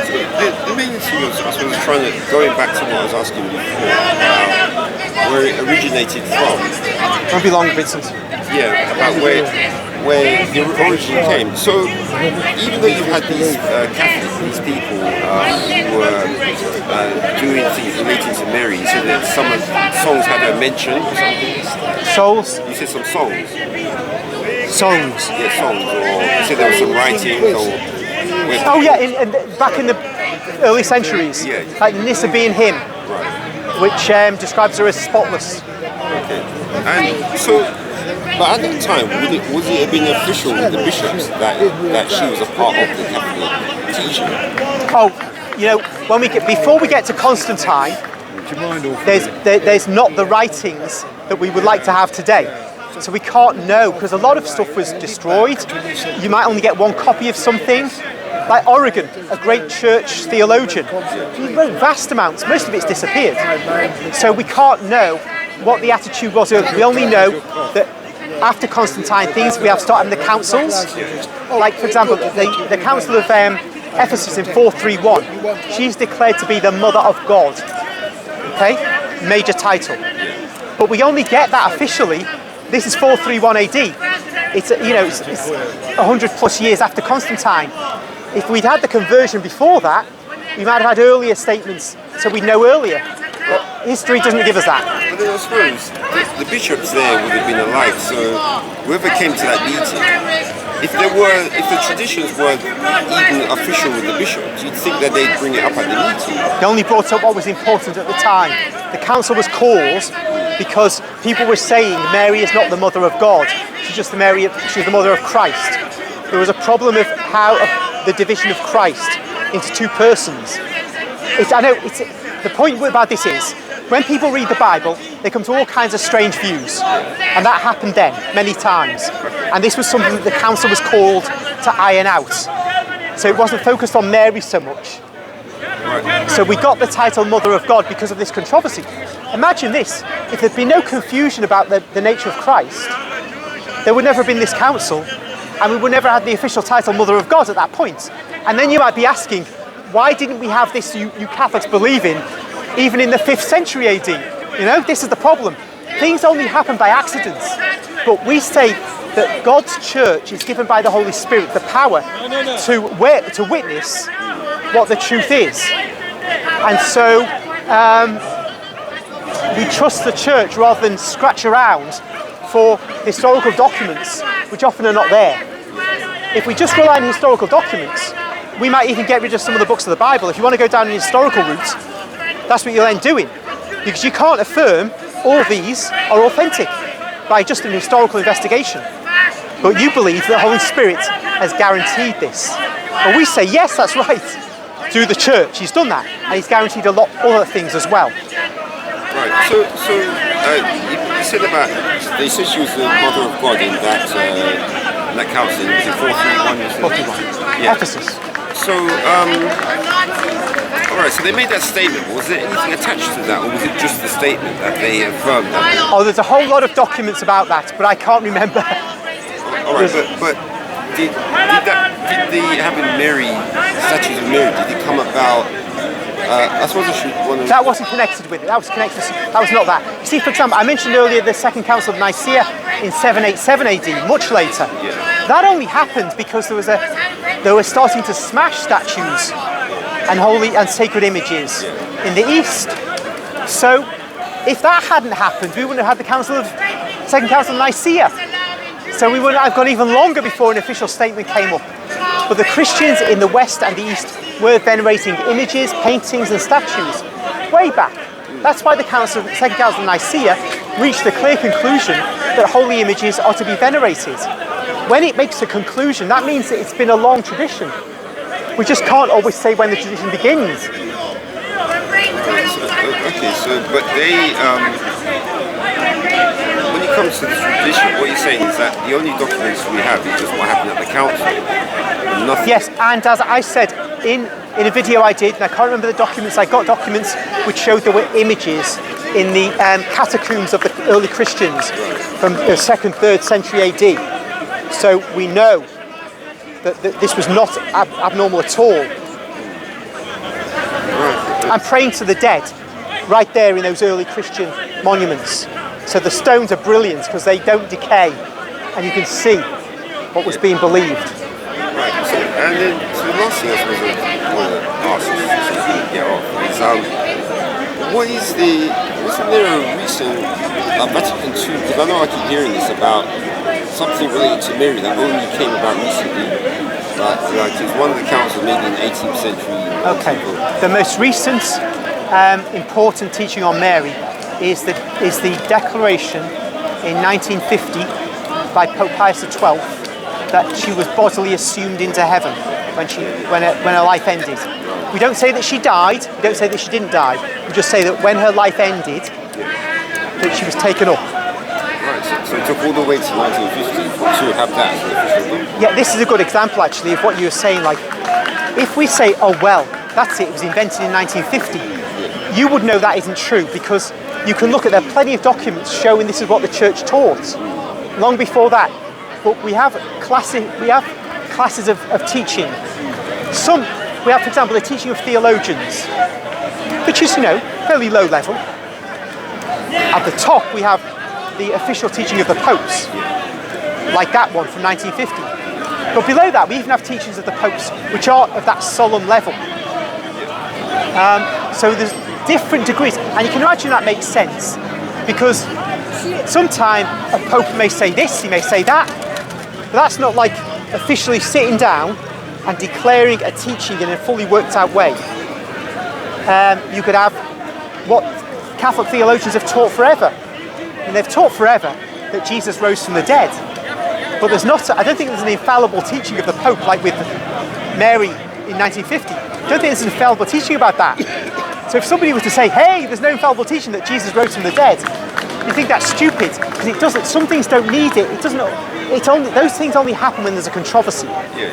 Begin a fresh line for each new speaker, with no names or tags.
Okay, the main thing was, I suppose, going back to what I was asking before about where it originated from.
Won't be long, Vincent.
Yeah, about where the origin came. So even though you had these Catholics, these people who were doing things relating to Mary, you said that some of songs had a mention or something.
Souls?
You said some songs.
Songs.
Yeah, songs. Or you said there was some writings or.
Oh yeah, back in the early centuries, like the Nisabean hymn, which describes her as spotless.
Okay. And so, but at that time, would it have been official with the bishops that she was a part of the Catholic teaching?
Oh, you know, before we get to Constantine, there's not the writings that we would like to have today. So we can't know, because a lot of stuff was destroyed. You might only get one copy of something. Like Origen, a great church theologian, he wrote vast amounts. Most of it's disappeared. So we can't know what the attitude was. We only know that after Constantine, we have started having the councils. Like, for example, the Council of Ephesus in 431, she's declared to be the Mother of God. Okay? Major title. But we only get that officially. This is 431 AD. It's 100 plus years after Constantine. If we'd had the conversion before that, we might have had earlier statements, so we'd know earlier. But history doesn't give us that.
But then I suppose the bishops there would have been alive, so whoever came to that meeting, if the traditions weren't even official with the bishops, you'd think that they'd bring it up at the meeting.
They only brought up what was important at the time. The council was called because people were saying Mary is not the mother of God, she's the mother of Christ. There was a problem of the division of Christ into two persons. The point about this is, when people read the Bible, they come to all kinds of strange views. And that happened then, many times. And this was something that the council was called to iron out. So it wasn't focused on Mary so much. So we got the title Mother of God because of this controversy. Imagine this, if there'd been no confusion about the nature of Christ, there would never have been this council, and we would never have had the official title Mother of God at that point. And then you might be asking, why didn't we have this you Catholics believe in, even in the 5th century AD? You know, this is the problem. Things only happen by accidents. But we say that God's church is given by the Holy Spirit the power to witness what the truth is. And so we trust the church rather than scratch around for historical documents which often are not there. If we just rely on historical documents, we might even get rid of some of the books of the Bible. If you want to go down an historical route, that's what you'll end doing, because you can't affirm all these are authentic by just an historical investigation. But you believe that the Holy Spirit has guaranteed this. And we say, yes, that's right, through the church. He's done that, and he's guaranteed a lot other things as well.
Right, so you said about, they said she was the Mother of God in that council, was it 431?
Yeah. Ephesus.
So, alright, so they made that statement. Was there anything attached to that, or was it just the statement that they affirmed that?
Oh, there's a whole lot of documents about that, but I can't remember.
Alright, but did the having Mary, statues of Mary, did it come about? I suppose
that wasn't connected with it. That was connected. That was not that. You see, for example, I mentioned earlier the Second Council of Nicaea in 787 AD, much later.
Yeah.
That only happened because they were starting to smash statues and holy and sacred images in the East. So, if that hadn't happened, we wouldn't have had the Second Council of Nicaea. So we wouldn't have gone even longer before an official statement came up. But the Christians in the West and the East were venerating images, paintings and statues way back. That's why the Second Council of Nicaea reached the clear conclusion that holy images are to be venerated. When it makes a conclusion, that means that it's been a long tradition. We just can't always say when the tradition begins.
But they, when it comes to the tradition, what you're saying is that the only documents we have is just what happened at the council. Nothing.
Yes, and as I said in a video I did, and I can't remember the documents, I got documents which showed there were images in the catacombs of the early Christians from the 2nd, 3rd century AD. So we know that this was not abnormal at all. And praying to the dead, right there in those early Christian monuments. So the stones are brilliant because they don't decay, and you can see what was being believed.
Right. So, and then the last thing I suppose I want to ask you to get off is wasn't there a recent Vatican II? Because I know I keep hearing this about something related to Mary that only came about recently. Like it was one of the councils maybe in the 18th century.
Okay. The most recent important teaching on Mary is the declaration in 1950 by Pope Pius XII that she was bodily assumed into heaven when her life ended. We don't say that she died. We don't say that she didn't die. We just say that when her life ended, that she was taken up.
Right. So it took all the way to 1950 to have that as an official book.
Yeah, this is a good example actually of what you were saying. Like, if we say, oh well, that's it was invented in 1950, you would know that isn't true because you can look at there are plenty of documents showing this is what the church taught long before that. But we have classes of teaching. We have, for example, the teaching of theologians, which is, fairly low level. At the top, we have the official teaching of the popes, like that one from 1950. But below that, we even have teachings of the popes, which are of that solemn level. So there's different degrees, and you can imagine that makes sense, because sometimes a pope may say this, he may say that, but that's not like officially sitting down and declaring a teaching in a fully worked out way. You could have what Catholic theologians have taught forever. And they've taught forever that Jesus rose from the dead. But I don't think there's an infallible teaching of the Pope like with Mary in 1950. I don't think there's an infallible teaching about that. So if somebody was to say, hey, there's no infallible teaching that Jesus rose from the dead, you think that's stupid, because it doesn't. Some things don't need it. Those things only happen when there's a controversy.
Yeah.